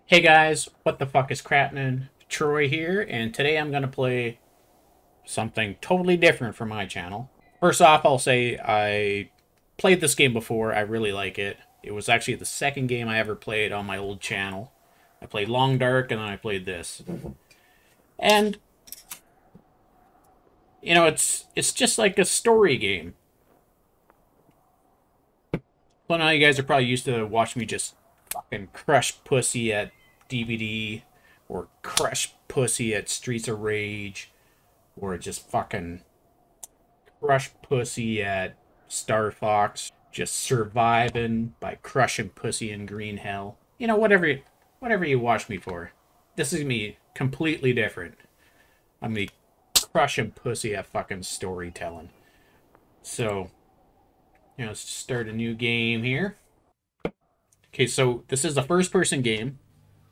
Hey guys, what the fuck is crappening? Troy here, and today I'm gonna play something totally different from my channel. First off, I'll say I played this game before. I really like it. It was actually the second game I ever played on my old channel. I played Long Dark, and then I played this. And it's just like a story game. Well, now you guys are probably used to watching me just fucking crush pussy at DVD, or crush pussy at Streets of Rage, or just fucking crush pussy at Star Fox, just surviving by crushing pussy in green hell. Whatever you watch me for. This is me completely different. I'm me crushing pussy at fucking storytelling. So, let's start a new game here. Okay, so this is the first person game.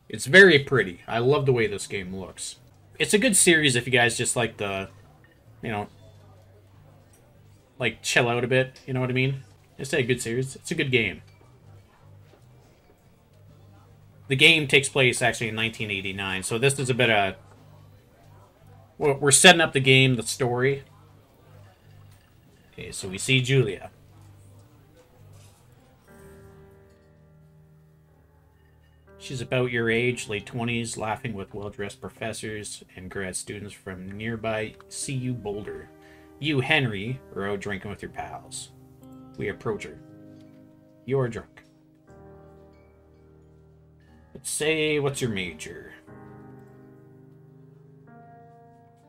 It's very pretty. I love the way this game looks. It's a good series if you guys just like you know, like chill out a bit. You know what I mean? It's a good series. It's a good game. The game takes place actually in 1989, so this is a bit of... We're setting up the game, the story. Okay, so we see Julia. She's about your age, late 20s, laughing with well-dressed professors and grad students from nearby CU Boulder. You, Henry, are out drinking with your pals. We approach her. You're drunk. Let's say, what's your major?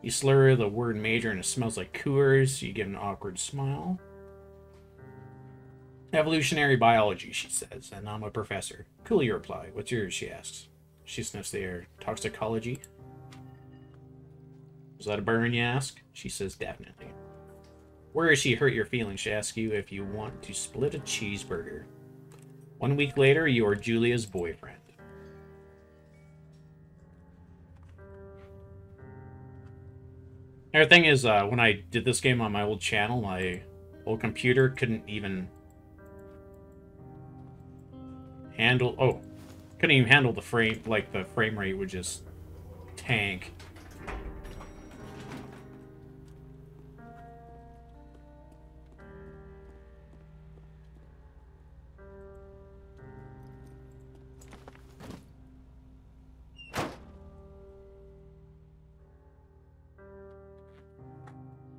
You slur the word major and it smells like Coors. You get an awkward smile. Evolutionary biology, she says, and I'm a professor. Cool, you reply. What's yours, she asks. She sniffs the air. Toxicology? Was that a burn, you ask? She says, definitely. Where has she hurt your feelings? She asks you if you want to split a cheeseburger. 1 week later, you are Julia's boyfriend. The thing is, when I did this game on my old channel, my old computer couldn't even couldn't even handle the frame, like the frame rate would just tank.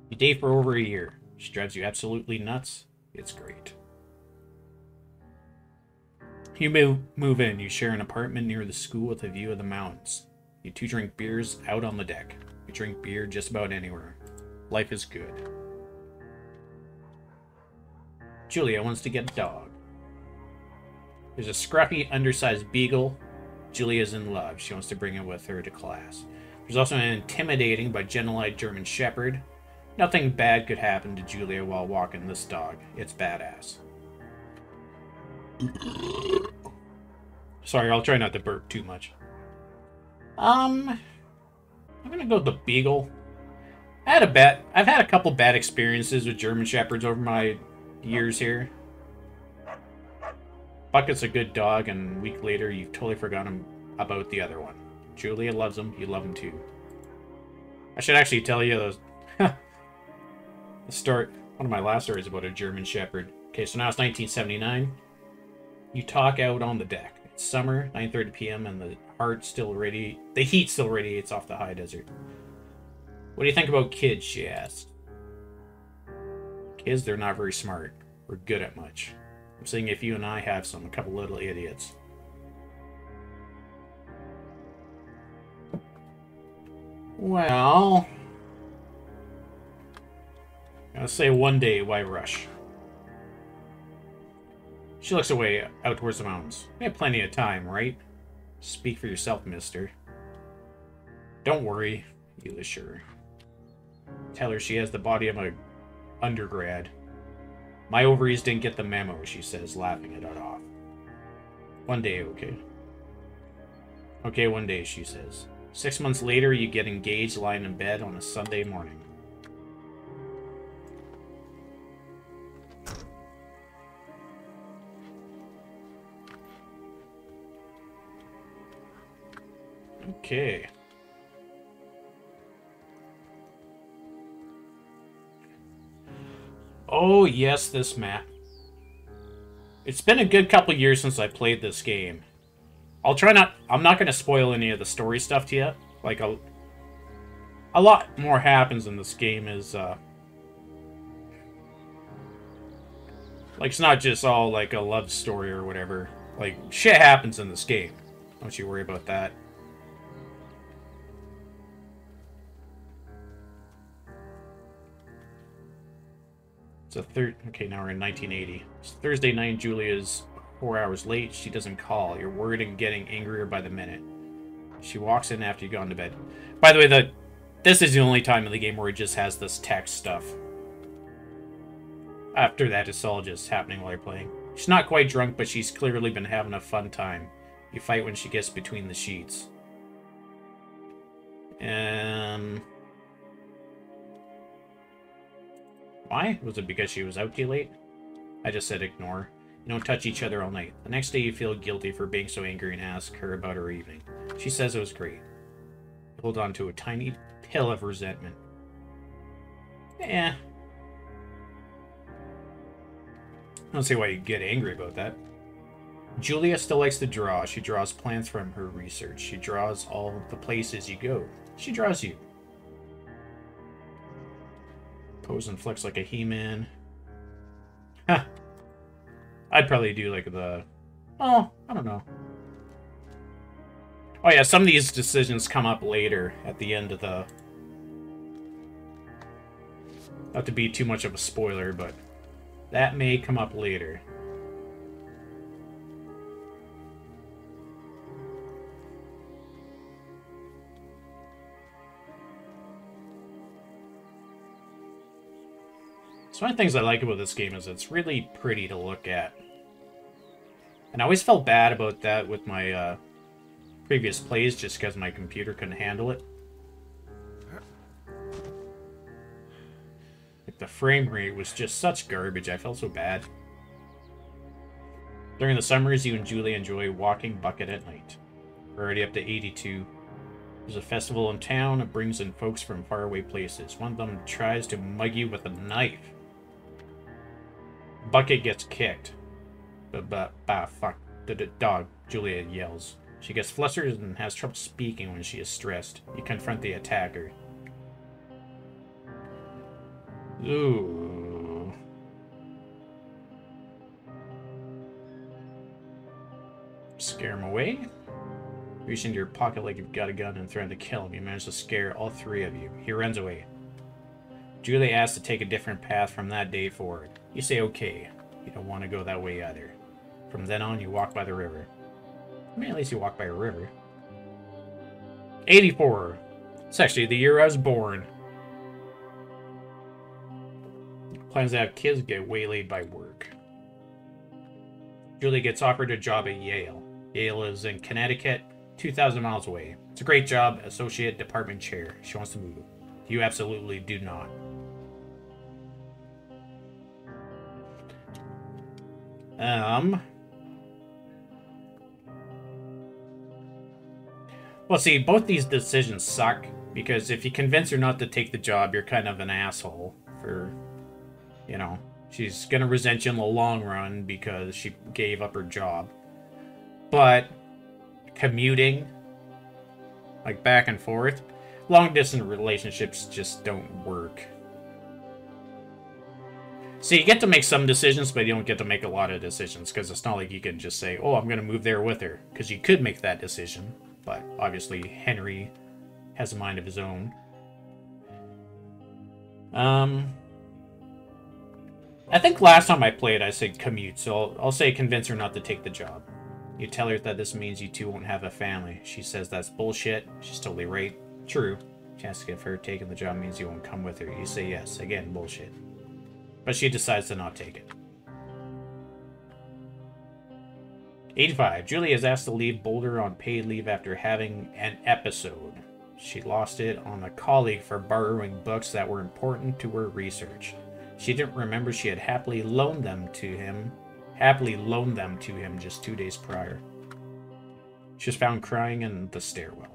You date for over a year. She drives you absolutely nuts. It's great. You move in. You share an apartment near the school with a view of the mountains. You two drink beers out on the deck. You drink beer just about anywhere. Life is good. Julia wants to get a dog. There's a scruffy, undersized beagle. Julia's in love. She wants to bring it with her to class. There's also an intimidating but gentle-eyed German Shepherd. Nothing bad could happen to Julia while walking this dog. It's badass. Sorry, I'll try not to burp too much. I'm gonna go with the beagle. I've had a couple bad experiences with German Shepherds over my years here. Bucket's a good dog, and a week later, you've totally forgotten about the other one. Julia loves him. You love him too. I should actually tell you the story. One of my last stories about a German Shepherd. Okay, so now it's 1979. You talk out on the deck. It's summer, 9:30 p.m., and the heat still radiates off the high desert. What do you think about kids? She asked. Kids, they're not very smart or good at much. I'm saying if you and I have a couple little idiots. Well, I'll say one day, why rush? She looks away, out towards the mountains. We have plenty of time, right? Speak for yourself, mister. Don't worry, you assure her. Tell her she has the body of an undergrad. My ovaries didn't get the memo, she says, laughing it off. One day, okay? Okay, one day, she says. 6 months later, you get engaged lying in bed on a Sunday morning. Okay. Oh, yes, this map. It's been a good couple years since I played this game. I'm not going to spoil any of the story stuff to you. Like, a lot more happens in this game is, like, it's not just all, like, a love story or whatever. Like, shit happens in this game. Don't you worry about that. It's a okay, now we're in 1980. It's Thursday night. Julia's 4 hours late. She doesn't call. You're worried and getting angrier by the minute. She walks in after you've gone to bed. By the way, this is the only time in the game where it just has this text stuff. After that, it's all just happening while you're playing. She's not quite drunk, but she's clearly been having a fun time. You fight when she gets between the sheets. Why? Was it because she was out too late? I just said ignore. You don't touch each other all night. The next day you feel guilty for being so angry and ask her about her evening. She says it was great. You hold on to a tiny pill of resentment. Eh. I don't see why you get angry about that. Julia still likes to draw. She draws plans from her research. She draws all the places you go. She draws you. Pose and flex like a He-Man. Huh. I'd probably do like the... Oh, I don't know. Oh yeah, some of these decisions come up later at the end of the... Not to be too much of a spoiler, but that may come up later. So one of the things I like about this game is it's really pretty to look at. And I always felt bad about that with my previous plays just because my computer couldn't handle it. Like the frame rate was just such garbage. I felt so bad. During the summers, you and Julie enjoy walking bucket at night. We're already up to 82. There's a festival in town. It brings in folks from faraway places. One of them tries to mug you with a knife. Bucket gets kicked. Fuck. The dog, Julia yells. She gets flustered and has trouble speaking when she is stressed. You confront the attacker. Ooh. Scare him away? Reach into your pocket like you've got a gun and threaten to kill him. You manage to scare all three of you. He runs away. Julie asks to take a different path from that day forward. You say okay. You don't want to go that way either. From then on, you walk by the river. I mean, at least you walk by a river. 84. It's actually the year I was born. Plans to have kids get waylaid by work. Julie gets offered a job at Yale. Yale is in Connecticut, 2,000 miles away. It's a great job, associate department chair. She wants to move. You absolutely do not. Well, see, both these decisions suck, because if you convince her not to take the job, you're kind of an asshole for, you know, she's going to resent you in the long run because she gave up her job. But commuting, like back and forth, long-distance relationships just don't work. So you get to make some decisions, but you don't get to make a lot of decisions, because it's not like you can just say, oh, I'm going to move there with her, because you could make that decision. But obviously, Henry has a mind of his own. I think last time I played, I said commute, so I'll say convince her not to take the job. You tell her that this means you two won't have a family. She says that's bullshit. She's totally right. True. Chance if her taking the job means you won't come with her. You say yes. Again, bullshit. But she decides to not take it. 85. Julie is asked to leave Boulder on paid leave after having an episode. She lost it on a colleague for borrowing books that were important to her research. She didn't remember she had happily loaned them to him just 2 days prior. She was found crying in the stairwell.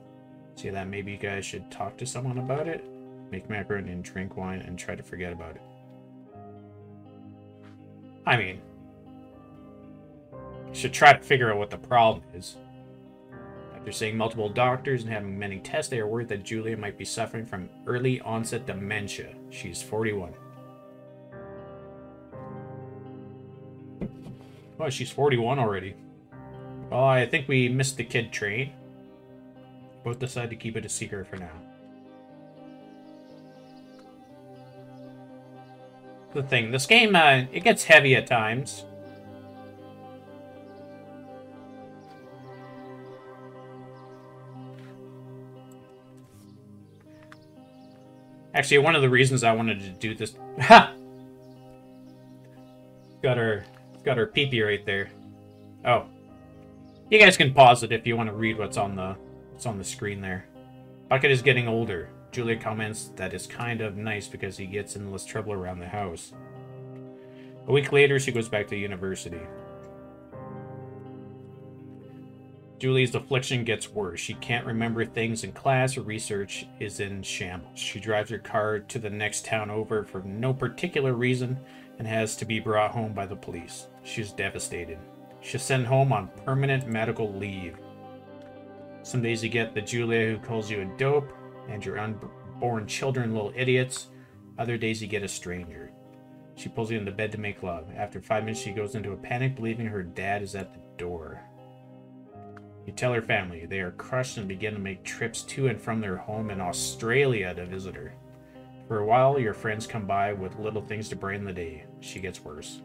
See that maybe you guys should talk to someone about it? Make macaroni and drink wine and try to forget about it. I mean, you should try to figure out what the problem is. After seeing multiple doctors and having many tests, they are worried that Julia might be suffering from early onset dementia. She's 41. Oh, she's 41 already. Well, I think we missed the kid train. Both decided to keep it a secret for now. The thing, this game, it gets heavy at times. Actually, one of the reasons I wanted to do this... Ha! Got her pee-pee right there. Oh. You guys can pause it if you want to read what's on the screen there. Bucket is getting older. Julia comments that it's kind of nice because he gets in less trouble around the house. A week later, she goes back to university. Julie's affliction gets worse. She can't remember things in class. Her research is in shambles. She drives her car to the next town over for no particular reason and has to be brought home by the police. She's devastated. She's sent home on permanent medical leave. Some days you get the Julia who calls you a dope and your unborn children little idiots. Other days you get a stranger. She pulls you into bed to make love. After 5 minutes, she goes into a panic, believing her dad is at the door. You tell her family. They are crushed and begin to make trips to and from their home in Australia to visit her. For a while, your friends come by with little things to brighten the day. She gets worse.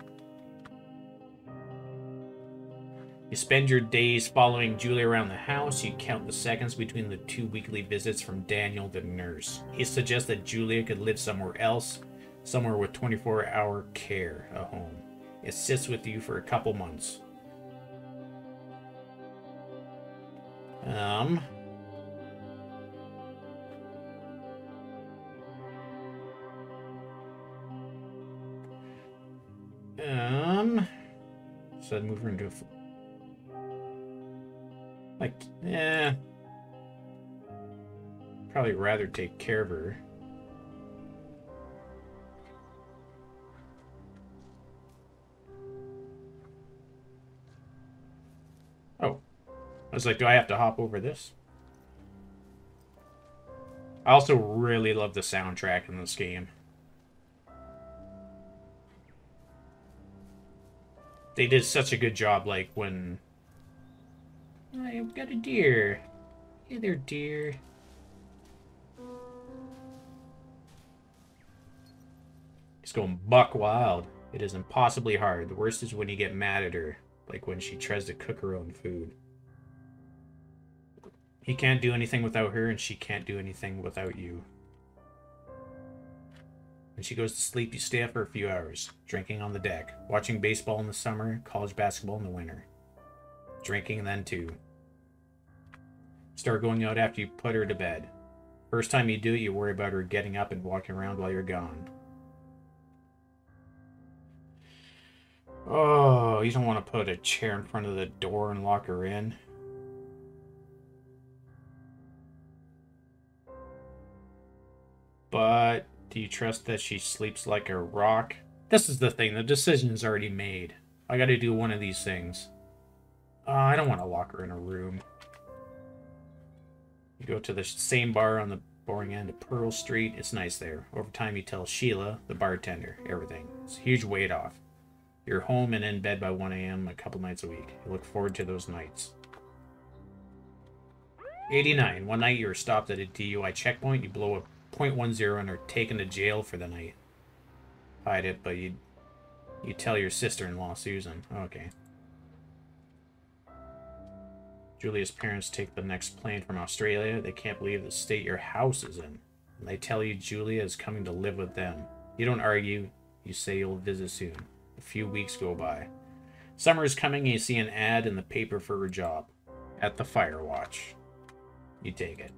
You spend your days following Julia around the house. You count the seconds between the 2 weekly visits from Daniel, the nurse. He suggests that Julia could live somewhere else, somewhere with 24-hour care, a home. It sits with you for a couple months. So I'd move her into a... Probably rather take care of her. Oh. I was like, do I have to hop over this? I also really love the soundtrack in this game. They did such a good job, like, when... I've got a deer. Hey there, deer. He's going buck wild. It is impossibly hard. The worst is when you get mad at her, like when she tries to cook her own food. He can't do anything without her, and she can't do anything without you. When she goes to sleep, you stay up for a few hours, drinking on the deck, watching baseball in the summer, college basketball in the winter. Drinking then too. Start going out after you put her to bed. First time you do it, you worry about her getting up and walking around while you're gone. Oh, you don't want to put a chair in front of the door and lock her in. But do you trust that she sleeps like a rock? This is the thing. The decision is already made. I gotta do one of these things. I don't want to lock her in a room. You go to the same bar on the boring end of Pearl Street. It's nice there. Over time, you tell Sheila, the bartender, everything. It's a huge weight off. You're home and in bed by 1 a.m. a couple nights a week. You look forward to those nights. 89. One night, you are stopped at a DUI checkpoint. You blow a .10 and are taken to jail for the night. Hide it, but you tell your sister-in-law, Susan. Okay. Julia's parents take the next plane from Australia. They can't believe the state your house is in. And they tell you Julia is coming to live with them. You don't argue. You say you'll visit soon. A few weeks go by. Summer is coming and you see an ad in the paper for her job. At the Firewatch. You take it.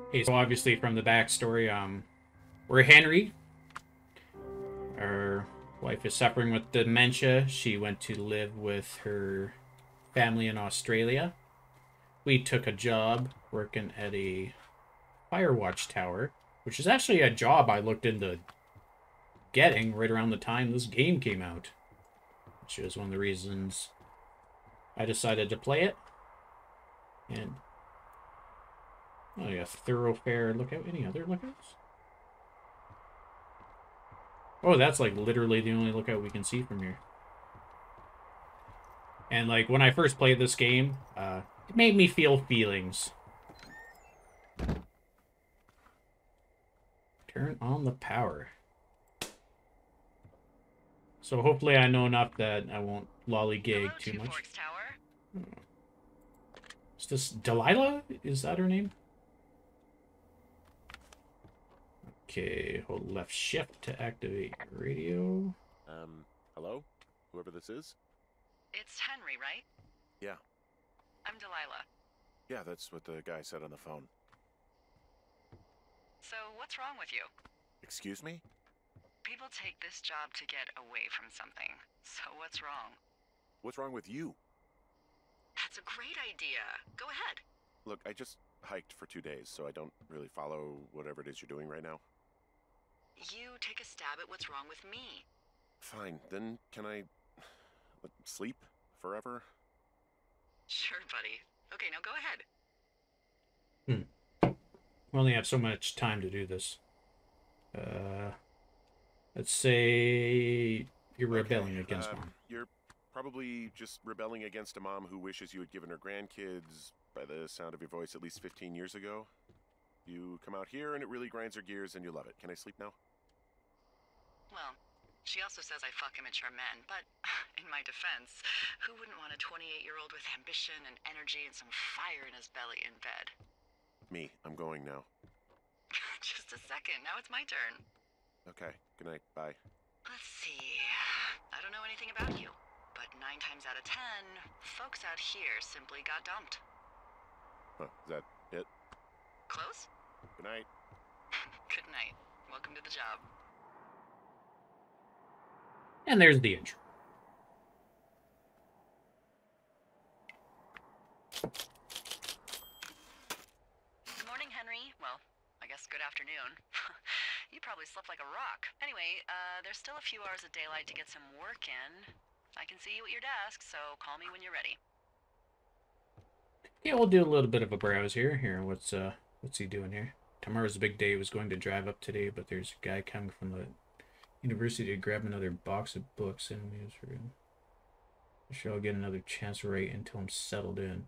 Okay, so obviously from the backstory, we're Henry. Our wife is suffering with dementia. She went to live with her family in Australia. We took a job working at a Firewatch tower, which is actually a job I looked into getting right around the time this game came out, which was one of the reasons I decided to play it. And oh yeah, thoroughfare lookout. Any other lookouts? Oh, that's like literally the only lookout we can see from here. And like when I first played this game, it made me feel feelings. Turn on the power. So hopefully I know enough that I won't lollygag too much. Is this Delilah? Is that her name? Okay, hold left shift to activate radio. Hello? Whoever this is? It's Henry, right? Yeah. I'm Delilah. Yeah, that's what the guy said on the phone. So, what's wrong with you? Excuse me? People take this job to get away from something. So, what's wrong? What's wrong with you? That's a great idea. Go ahead. Look, I just hiked for 2 days, so I don't really follow whatever it is you're doing right now. You take a stab at what's wrong with me. Fine, then can I sleep forever? Sure, buddy. Okay, now go ahead. We only have so much time to do this. Let's say you're rebelling against mom. You're probably just rebelling against a mom who wishes you had given her grandkids, by the sound of your voice, at least 15 years ago. You come out here and it really grinds her gears and you love it. Can I sleep now? Well, she also says I fuck immature men, but in my defense, who wouldn't want a 28-year-old with ambition and energy and some fire in his belly in bed? Me. I'm going now. Just a second. Now it's my turn. Okay. Good night. Bye. Let's see. I don't know anything about you, but 9 times out of 10, folks out here simply got dumped. Huh. Is that it? Close? Good night. Good night. Welcome to the job. And there's the intro. Good morning, Henry. Well, I guess good afternoon. You probably slept like a rock. Anyway, there's still a few hours of daylight to get some work in. I can see you at your desk, so call me when you're ready. Yeah, we'll do a little bit of a browse here. What's he doing here? Tomorrow's a big day. He was going to drive up today, but there's a guy coming from the university to grab another box of books and news for him. I'm sure I'll get another chance to write until I'm settled in.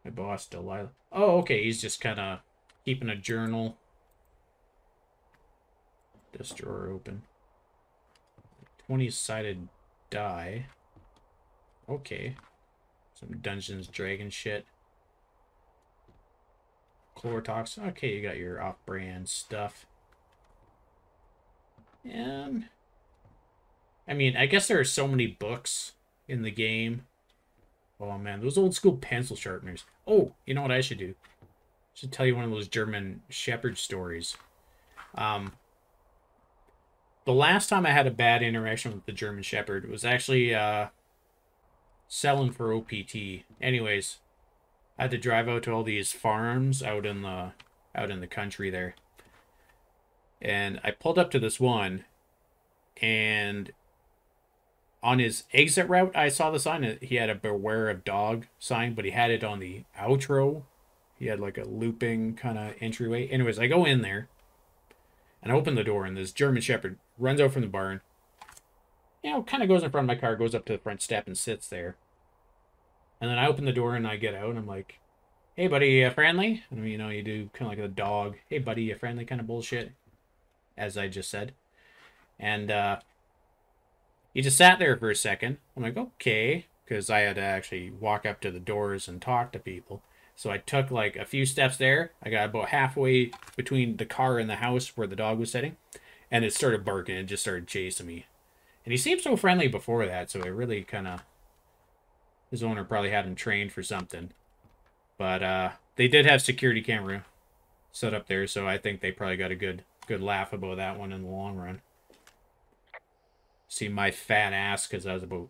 My boss, Delilah. Oh, okay. He's just kind of keeping a journal. This drawer open. 20-sided die. Okay. Some Dungeons Dragon shit. Chlorotox. Okay, you got your off-brand stuff. And I mean, I guess there are so many books in the game. Oh man, those old school pencil sharpeners. Oh, you know what I should do? I should tell you one of those German Shepherd stories. The last time I had a bad interaction with the German Shepherd was actually selling for OPT. Anyways, I had to drive out to all these farms out in the country there. And I pulled up to this one, and on his exit route, I saw the sign. He had a beware of dog sign, but he had it on the outro. He had like a looping kind of entryway. Anyways, I go in there, and I open the door, and this German Shepherd runs out from the barn. You know, kind of goes in front of my car, goes up to the front step, and sits there. And then I open the door, and I get out, and I'm like, hey, buddy, you friendly? And, you know, you do kind of like a dog, hey, buddy, you friendly kind of bullshit, as I just said. And he just sat there for a second. I'm like, okay, because I had to actually walk up to the doors and talk to people. So I took like a few steps there. I got about halfway between the car and the house where the dog was sitting, and it started barking and just started chasing me. And he seemed so friendly before that, so it really kind of... His owner probably had him trained for something. But they did have security camera set up there, so I think they probably got a good laugh about that one in the long run. See my fat ass, because I was about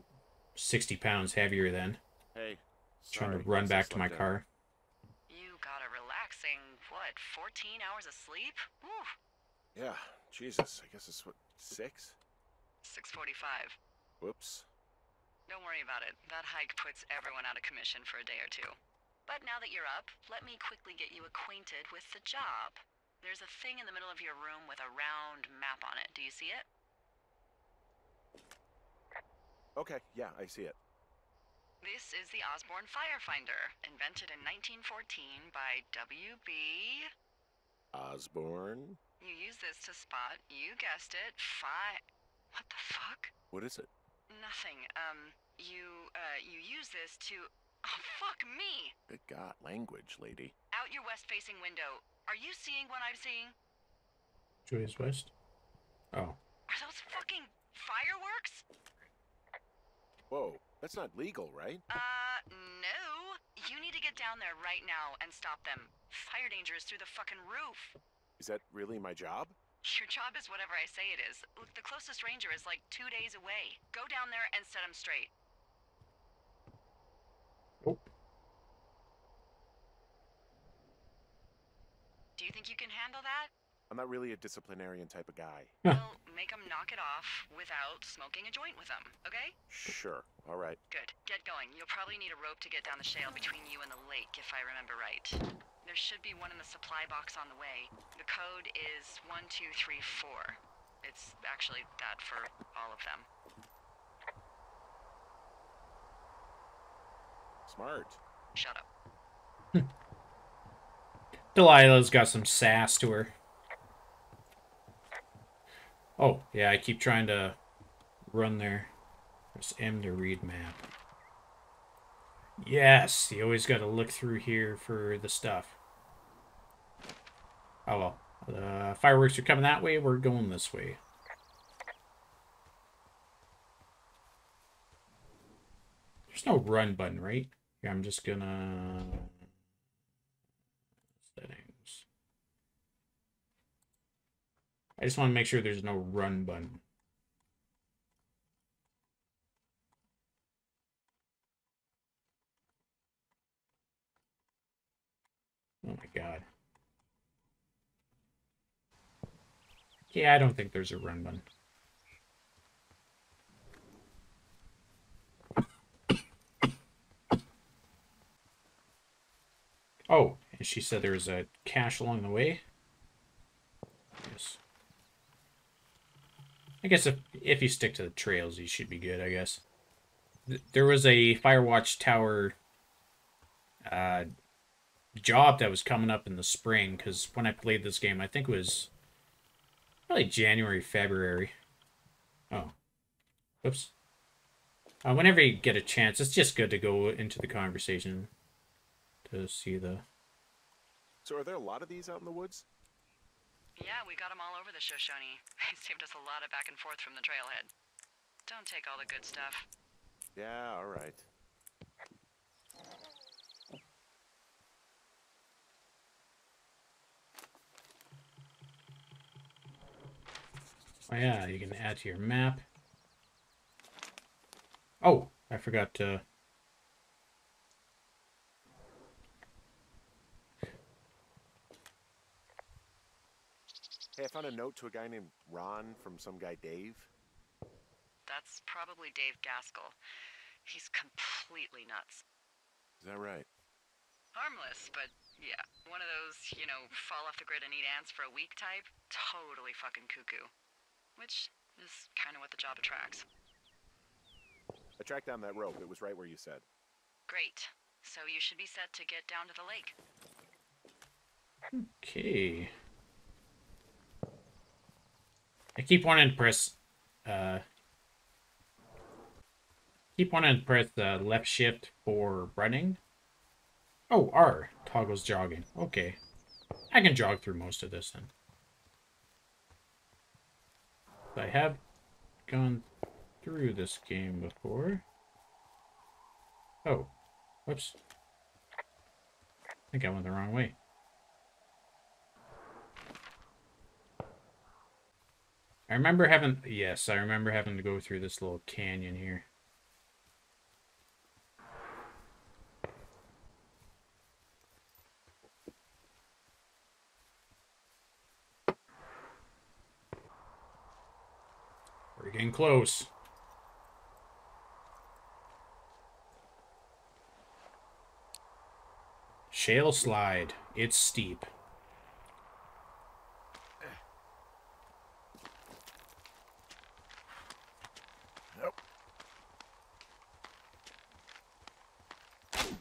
60 pounds heavier then. Hey, Trying sorry, to run guess I back to my slept in. car. You got a relaxing, what, 14 hours of sleep? Whew, Yeah, Jesus, I guess it's what, 6? 6:45. Whoops. Don't worry about it. That hike puts everyone out of commission for a day or two. But now that you're up, let me quickly get you acquainted with the job. There's a thing in the middle of your room with a round map on it. Do you see it? Okay, yeah, I see it. This is the Osborne Firefinder, invented in 1914 by W.B. Osborne? You use this to spot, you guessed it, What the fuck? What is it? Nothing. You use this to... Oh, fuck me! Good God, language, lady. Out your west-facing window. Are you seeing what I'm seeing? Joyous West? Oh. Are those fucking fireworks? Whoa, that's not legal, right? No. You need to get down there right now and stop them. Fire danger is through the fucking roof. Is that really my job? Your job is whatever I say it is. Look, the closest ranger is like 2 days away. Go down there and set him straight. Oh. Do you think you can handle that? I'm not really a disciplinarian type of guy. Well, make him knock it off without smoking a joint with him, okay? Sure, all right. Good. Get going. You'll probably need a rope to get down the shale between you and the lake, if I remember right. There should be one in the supply box on the way. The code is 1234. It's actually that for all of them. Smart. Shut up. Delilah's got some sass to her. Oh, yeah, I keep trying to run there. Press M to read map. Yes, you always got to look through here for the stuff. Oh, well. The fireworks are coming that way. We're going this way. There's no run button, right? Yeah, I'm just gonna... Settings. I just want to make sure there's no run button. Oh my god. Yeah, I don't think there's a run button. Oh, and she said there was a cache along the way. Yes. I guess if you stick to the trails, you should be good, I guess. There was a Firewatch tower job that was coming up in the spring, because when I played this game, I think it was probably January, February. Oh. Oops. Whenever you get a chance, it's just good to go into the conversation to see the... So are there a lot of these out in the woods? Yeah, we got them all over the Shoshone. They saved us a lot of back and forth from the trailhead. Don't take all the good stuff. Yeah, all right. Oh yeah, you can add to your map. Oh, I forgot to... Hey, I found a note to a guy named Ron from some guy Dave. That's probably Dave Gaskell. He's completely nuts. Is that right? Harmless, but yeah, one of those, you know, fall off the grid and eat ants for a week type. Totally fucking cuckoo. Which is kind of what the job attracts. I tracked down that rope. It was right where you said. Great. So you should be set to get down to the lake. Okay. I keep wanting to press left shift for running. Oh, R toggles jogging. Okay. I can jog through most of this then. I have gone through this game before. Oh. Whoops. I think I went the wrong way. I remember having... Yes, I remember having to go through this little canyon here. We're getting close. Shale slide. It's steep. Nope.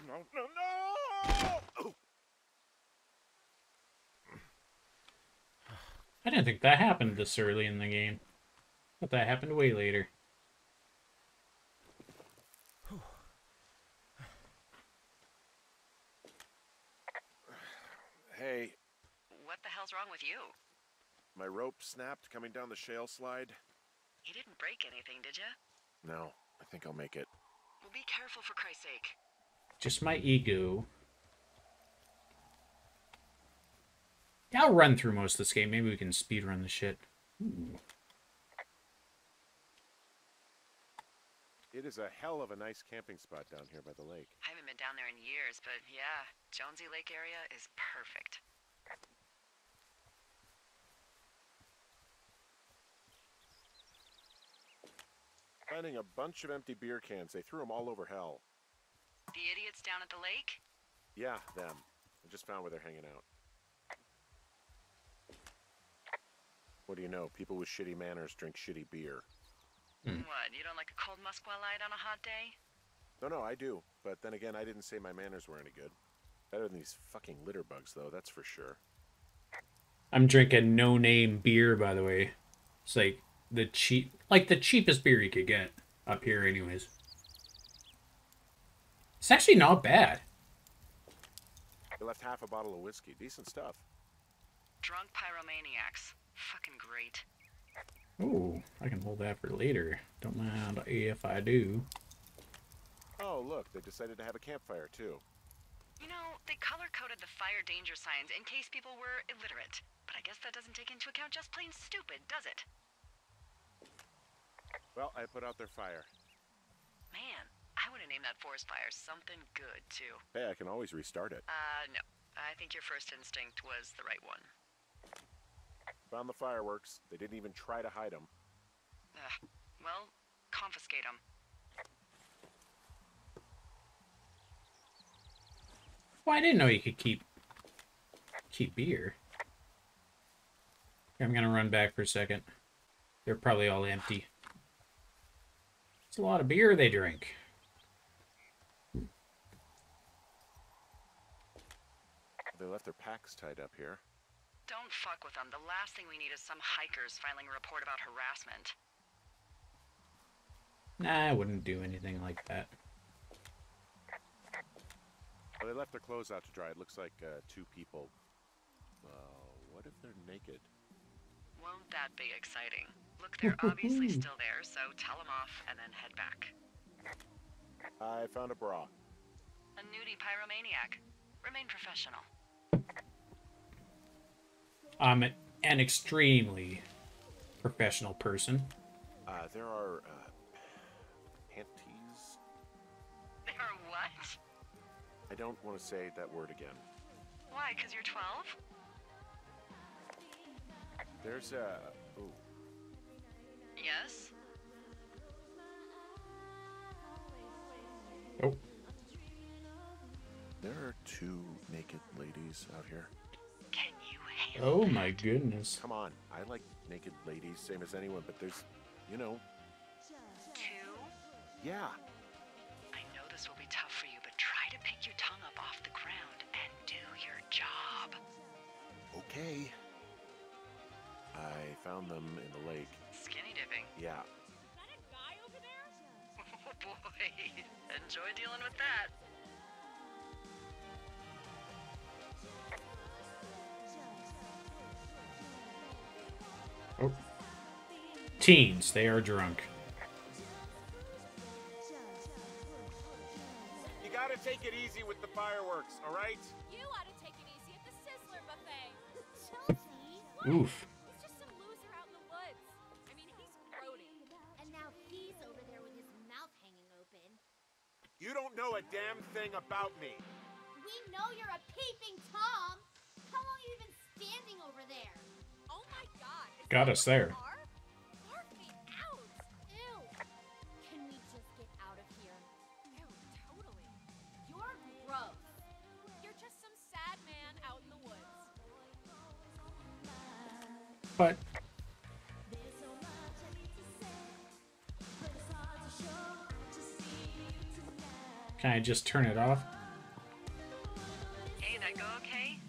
No, no, no! Oh. I didn't think that happened this early in the game. But that happened way later. Hey, What the hell's wrong with you? my rope snapped coming down the shale slide. You didn't break anything, did you? No, I think I'll make it. Well, be careful for Christ's sake. Just my ego. Yeah, I'll run through most of this game. Maybe we can speedrun the shit. Ooh. It is a hell of a nice camping spot down here by the lake. I haven't been down there in years, but yeah, Jonesy Lake area is perfect. Finding a bunch of empty beer cans. They threw them all over hell. The idiots down at the lake? Yeah, them. I just found where they're hanging out. What do you know? People with shitty manners drink shitty beer. What, you don't like a cold Musqua Light on a hot day? No, I do. But then again, I didn't say my manners were any good. Better than these fucking litter bugs, though, that's for sure. I'm drinking no-name beer, by the way. It's like the cheapest beer you could get up here anyways. It's actually not bad. They left half a bottle of whiskey. Decent stuff. Drunk pyromaniacs. Fucking great. Ooh, I can hold that for later. Don't mind if I do. Oh, look, they decided to have a campfire, too. You know, they color-coded the fire danger signs in case people were illiterate. But I guess that doesn't take into account just plain stupid, does it? Well, I put out their fire. Man, I would have named that forest fire something good, too. Hey, I can always restart it. No. I think your first instinct was the right one. Found the fireworks. They didn't even try to hide them. Well, confiscate them. Well, I didn't know you could keep beer. I'm gonna run back for a second. They're probably all empty. It's a lot of beer they drink. They left their packs tied up here. Don't fuck with them. The last thing we need is some hikers filing a report about harassment. Nah, I wouldn't do anything like that. Well, they left their clothes out to dry. It looks like two people. What if they're naked? Won't that be exciting? Look, they're obviously still there, so tell them off and then head back. I found a bra. A nudie pyromaniac. Remain professional. I'm an extremely professional person. There are panties. They are what? I don't want to say that word again. Why, 'cause you're 12? There's a... Ooh. Yes? Oh. There are two naked ladies out here. Can you handle Oh that? my goodness. Come on, I like naked ladies, same as anyone, but there's, you know... Two? Yeah. I know this will be tough for you, but try to pick your tongue up off the ground and do your job. Okay. I found them in the lake. Skinny dipping. Yeah. Is that a guy over there? Oh boy. Enjoy dealing with that. Oh. Teens, they are drunk. You gotta take it easy with the fireworks, all right? You ought Oof. He's just some loser out in the woods. I mean, he's grody. And now he's over there with his mouth hanging open. You don't know a damn thing about me. We know you're a peeping Tom. How long have you been standing over there? Oh my god. Is Got that us what you there. are? Bark me out. Ew. Can we just get out of here? Ew, totally. You're gross. You're just some sad man out in the woods. But can I just turn it off? Hey, that go okay?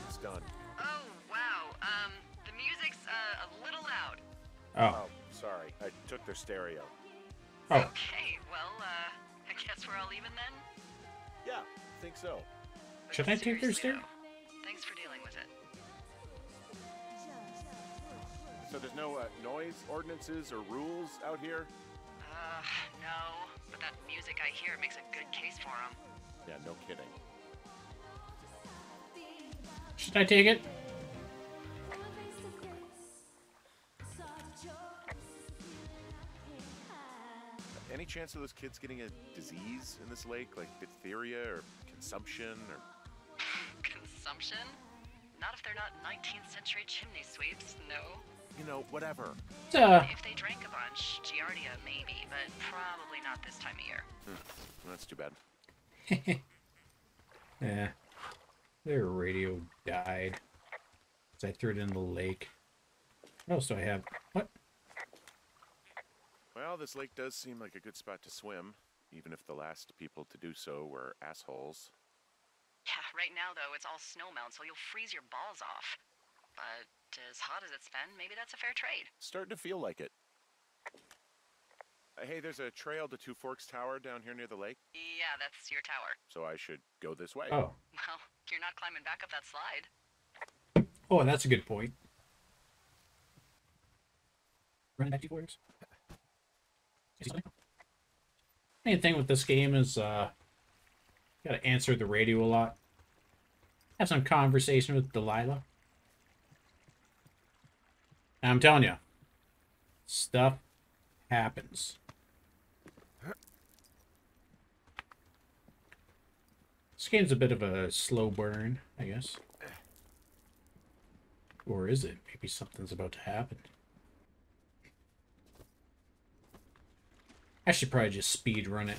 It's done. Oh, wow. The music's a little loud. Oh. Oh, sorry. I took their stereo. Oh. Okay, well, I guess we're all even then? Yeah, I think so. But Should I take their seriously, stereo? though, thanks for dealing with it. So there's no noise ordinances or rules out here? No. But that music I hear makes a good case for him. Yeah, no kidding. Should I take it? Any chance of those kids getting a disease in this lake, like diphtheria or consumption or... Consumption? Not if they're not 19th century chimney sweeps, no. You know, whatever. If they drank a bunch, Giardia maybe, but probably not this time of year. That's too bad. Yeah. Their radio died. So I threw it in the lake. What else do I have? What? Well, this lake does seem like a good spot to swim, even if the last people to do so were assholes. Yeah, right now though, it's all snowmelt, so you'll freeze your balls off. But as hot as it's been, maybe that's a fair trade. Starting to feel like it. Hey, there's a trail to Two Forks Tower down here near the lake, Yeah, that's your tower. so I should go this way. Oh. Well, you're not climbing back up that slide. Oh, that's a good point. Run back to words. Main thing with this game is gotta answer the radio a lot. Have some conversation with Delilah. And I'm telling you, stuff happens. This game's a bit of a slow burn, I guess. Or is it? Maybe something's about to happen. I should probably just speed run it.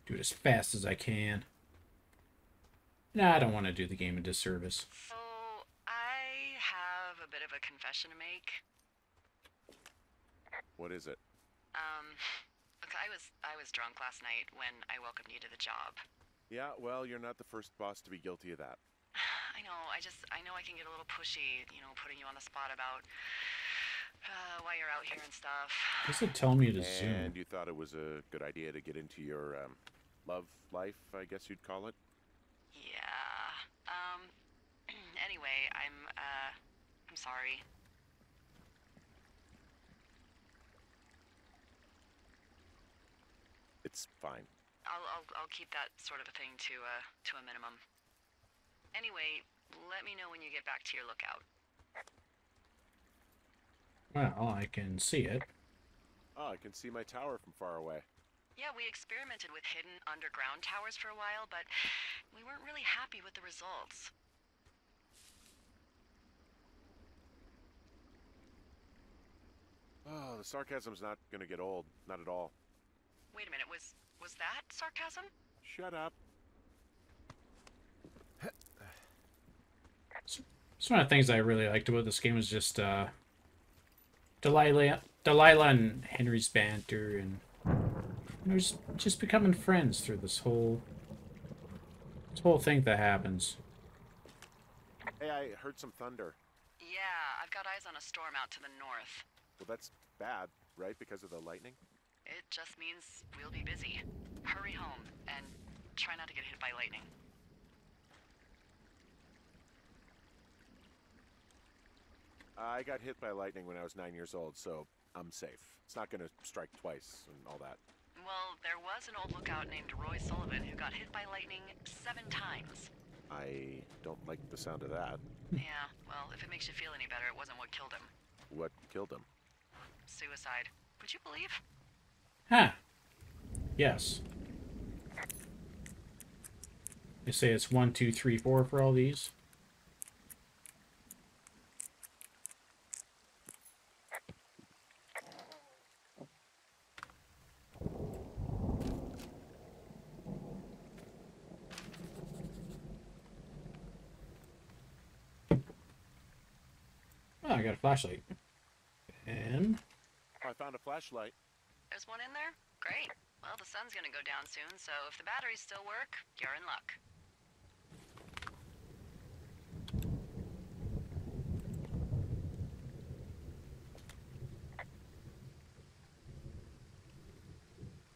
Do it as fast as I can. Nah, I don't want to do the game a disservice. So, I have a bit of a confession to make. What is it? Look, I was drunk last night when I welcomed you to the job. Yeah, well, you're not the first boss to be guilty of that. I know, I know I can get a little pushy, you know, putting you on the spot about why you're out here and stuff. Does it tell me to zoom? And you thought it was a good idea to get into your love life, I guess you'd call it? Yeah. Anyway, I'm sorry. It's fine. I'll keep that sort of a thing to a minimum. Anyway, let me know when you get back to your lookout. Well, I can see it. Oh, I can see my tower from far away. Yeah, we experimented with hidden underground towers for a while, but we weren't really happy with the results. Oh, the sarcasm's not gonna get old. Not at all. Wait a minute, was that sarcasm? Shut up. So one of the things I really liked about this game was just Delilah and Henry's banter, and you know, just becoming friends through this whole thing that happens. Hey, I heard some thunder. Yeah, I've got eyes on a storm out to the north. Well, that's bad, right? Because of the lightning? It just means we'll be busy. Hurry home, and try not to get hit by lightning. I got hit by lightning when I was 9 years old, so I'm safe. It's not gonna strike twice and all that. Well, there was an old lookout named Roy Sullivan who got hit by lightning 7 times. I don't like the sound of that. Yeah, well, if it makes you feel any better, it wasn't what killed him. What killed him? Suicide. Would you believe? Huh. Yes. They say it's 1, 2, 3, 4 for all these. Oh, I got a flashlight. And I found a flashlight. There's one in there? Great. Well, the sun's gonna go down soon, so if the batteries still work, you're in luck.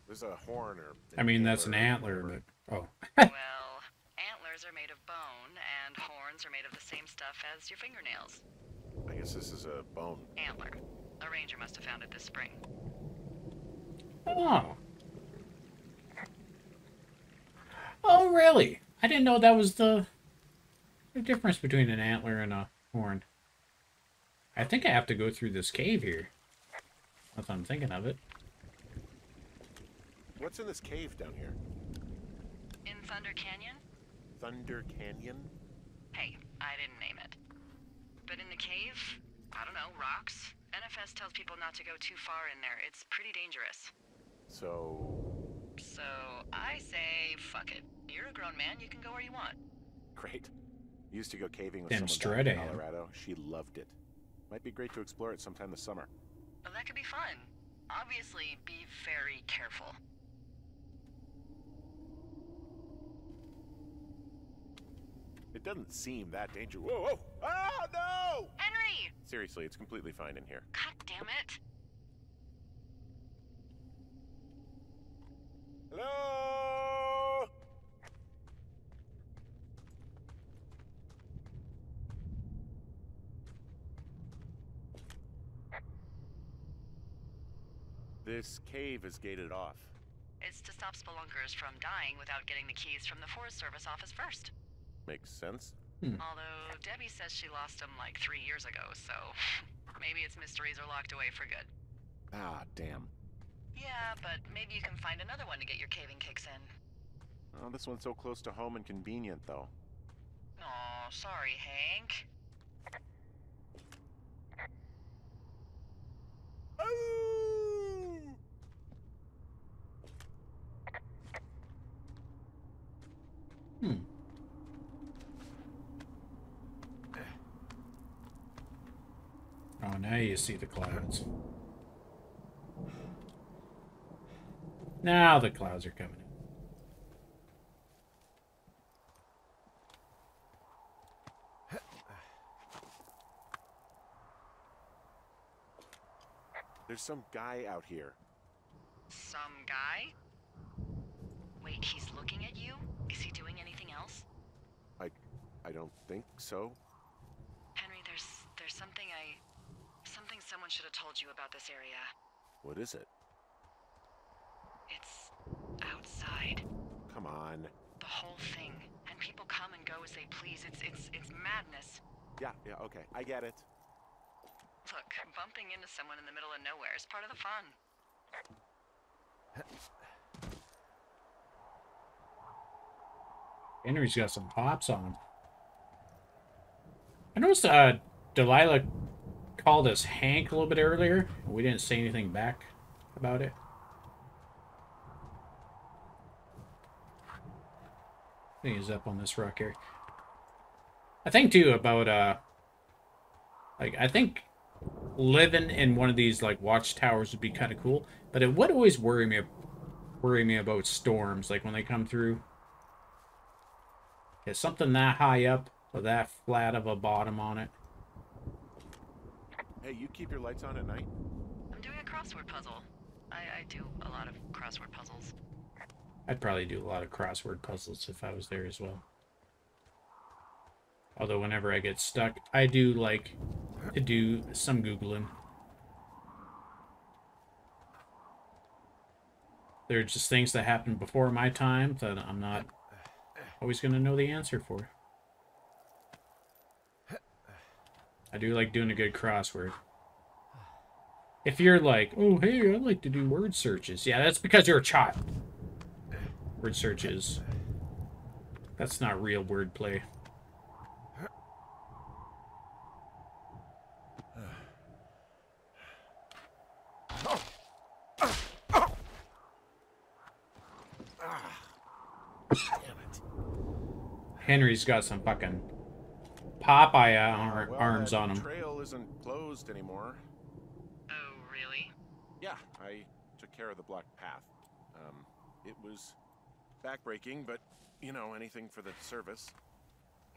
There's a horn or... I mean, that's an antler, but oh. Well, antlers are made of bone, and horns are made of the same stuff as your fingernails. I guess this is a bone. Antler. A ranger must have found it this spring. Oh. Oh, really? I didn't know that was the difference between an antler and a horn. I think I have to go through this cave here. If I'm thinking of it. What's in this cave down here? In Thunder Canyon? Thunder Canyon? Hey, I didn't name it. But in the cave, I don't know, rocks? NFS tells people not to go too far in there. It's pretty dangerous. So I say, fuck it. You're a grown man, you can go where you want. great. Used to go caving with Damn someone straight back in I am. Colorado. She loved it. Might be great to explore it sometime this summer. Well, that could be fun. Obviously, be very careful. It doesn't seem that dangerous. Whoa, whoa! Oh, no! Henry! Seriously, it's completely fine in here. God damn it. Hello? This cave is gated off. It's to stop spelunkers from dying without getting the keys from the Forest Service office first. Makes sense. Although, Debbie says she lost them like 3 years ago, so maybe its mysteries are locked away for good. Ah, damn. Yeah, but maybe you can find another one to get your caving kicks in. Oh, this one's so close to home and convenient, though. Aw, sorry, Hank. Oh, now you see the clouds. Now the clouds are coming in. There's some guy out here. Some guy? Wait, he's looking at you? Is he doing anything else? I don't think so. Henry, there's something someone should have told you about this area. What is it? It's outside. Come on. The whole thing. And people come and go as they please. It's madness. Yeah, okay. I get it. Look, bumping into someone in the middle of nowhere is part of the fun. Henry's got some hops on him. I noticed Delilah called us Hank a little bit earlier. We didn't say anything back about it. I think he's up on this rock here. I think too about like I think living in one of these like watchtowers would be kind of cool, but it would always worry me about storms, like when they come through. It's something that high up with that flat of a bottom on it. Hey, you keep your lights on at night? I'm doing a crossword puzzle. I do a lot of crossword puzzles. I'd probably do a lot of crossword puzzles if I was there as well. Although whenever I get stuck, I do like to do some Googling. There are just things that happened before my time that I'm not always going to know the answer for. I do like doing a good crossword. If you're like, oh, hey, I like to do word searches. Yeah, that's because you're a child. Word searches. That's not real wordplay. Henry's got some fucking Popeye arms on him. The trail isn't closed anymore. Oh, really? Yeah, I took care of the blocked path. It was backbreaking, but, you know, anything for the service.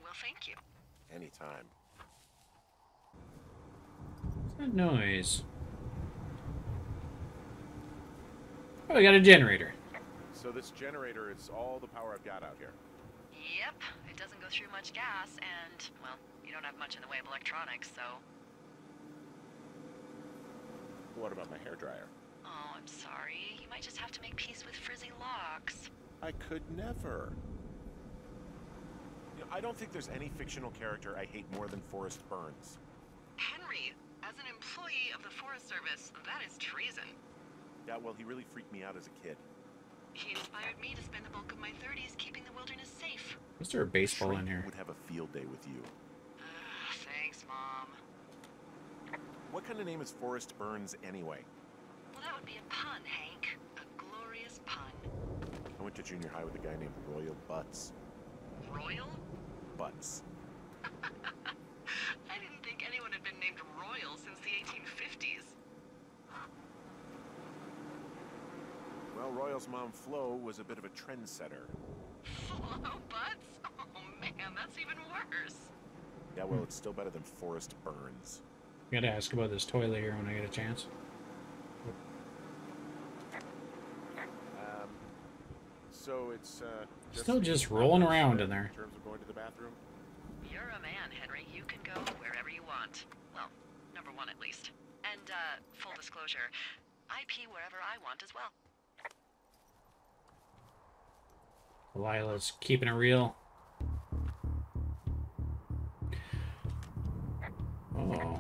Well, thank you. Anytime. What's that noise? Oh, we got a generator. So this generator is all the power I've got out here. Yep, it doesn't go through much gas, and, well, you don't have much in the way of electronics, so... What about my hairdryer? Oh, I'm sorry. You might just have to make peace with frizzy locks. I could never. You know, I don't think there's any fictional character I hate more than Forrest Burns. Henry, as an employee of the Forest Service, that is treason. Yeah, well, he really freaked me out as a kid. He inspired me to spend the bulk of my 30s keeping the wilderness safe. Is there a baseball Shrink in here? would have a field day with you. Thanks, Mom. What kind of name is Forrest Burns anyway? Well, that would be a pun, Hank. A glorious pun. I went to junior high with a guy named Royal Butts. Royal? Butts. I didn't think anyone had been named Royal since the 1850s. Well, Royal's mom, Flo, was a bit of a trendsetter. Flo Butts? Oh, man, that's even worse. Yeah, well, it's still better than Forrest Burns. I gotta ask about this toilet here when I get a chance. So it's, Still just rolling around in there. In terms of going to the bathroom? You're a man, Henry. You can go wherever you want. Well, number one at least. And, full disclosure, I pee wherever I want as well. Lila's keeping it real. Oh.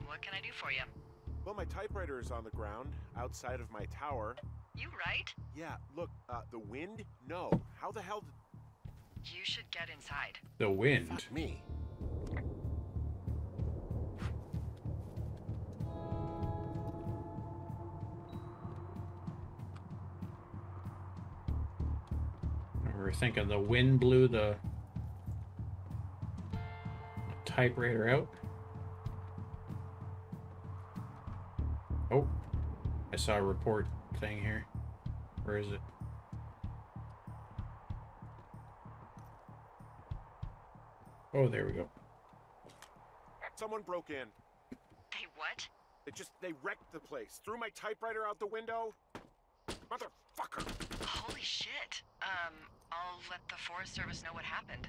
What can I do for you? Well, my typewriter is on the ground, outside of my tower. You right? Yeah, look, the wind? No. How the hell did... You should get inside. The wind. Fuck me. We were thinking the wind blew the typewriter out. Oh, I saw a report thing here. Where is it? Oh, there we go. Someone broke in. Hey, what? They wrecked the place. Threw my typewriter out the window. Motherfucker. Holy shit. I'll let the Forest Service know what happened.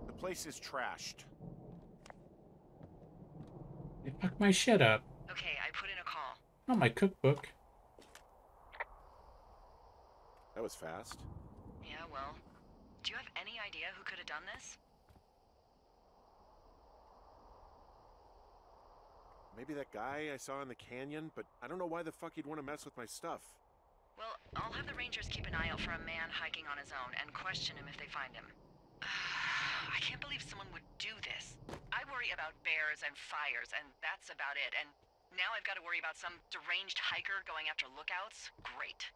The place is trashed. They fucked my shit up. Okay, I put in a call. Not my cookbook. That was fast. Yeah, well, do you have any idea who could have done this? Maybe that guy I saw in the canyon, but I don't know why the fuck he'd want to mess with my stuff. Well, I'll have the Rangers keep an eye out for a man hiking on his own and question him if they find him. I can't believe someone would do this. I worry about bears and fires, and that's about it. And now I've got to worry about some deranged hiker going after lookouts? Great.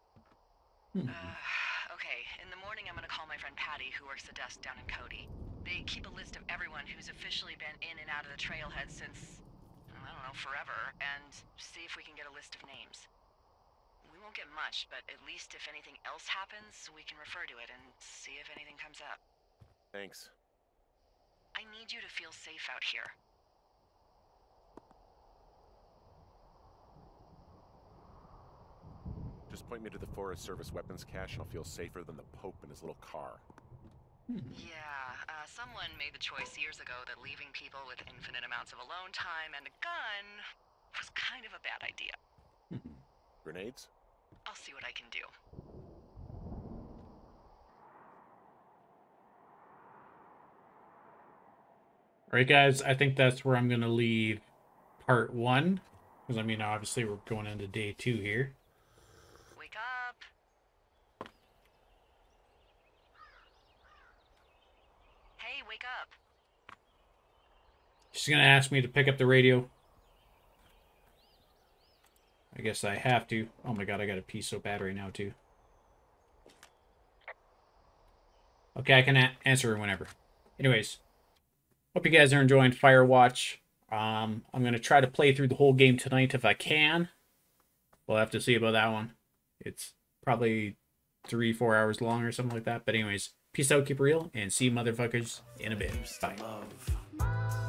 Okay, in the morning I'm gonna call my friend Patty, who works the desk down in Cody. They keep a list of everyone who's officially been in and out of the trailhead since, I don't know, forever, and see if we can get a list of names. We won't get much, but at least if anything else happens, we can refer to it and see if anything comes up. Thanks. I need you to feel safe out here. Just point me to the Forest Service weapons cache and I'll feel safer than the Pope in his little car. Yeah, someone made the choice years ago that leaving people with infinite amounts of alone time and a gun was kind of a bad idea. Grenades? I'll see what I can do. Alright guys, I think that's where I'm going to leave part 1. Because, I mean, obviously we're going into day 2 here. Wake up! Hey, wake up! She's going to ask me to pick up the radio. I guess I have to. Oh my god, I got to pee so bad right now too. Okay, I can answer her whenever. Anyways, hope you guys are enjoying Firewatch. I'm going to try to play through the whole game tonight if I can. We'll have to see about that one. It's probably 3-4 hours long or something like that. But anyways, peace out, keep it real, and see you motherfuckers in a bit. Bye.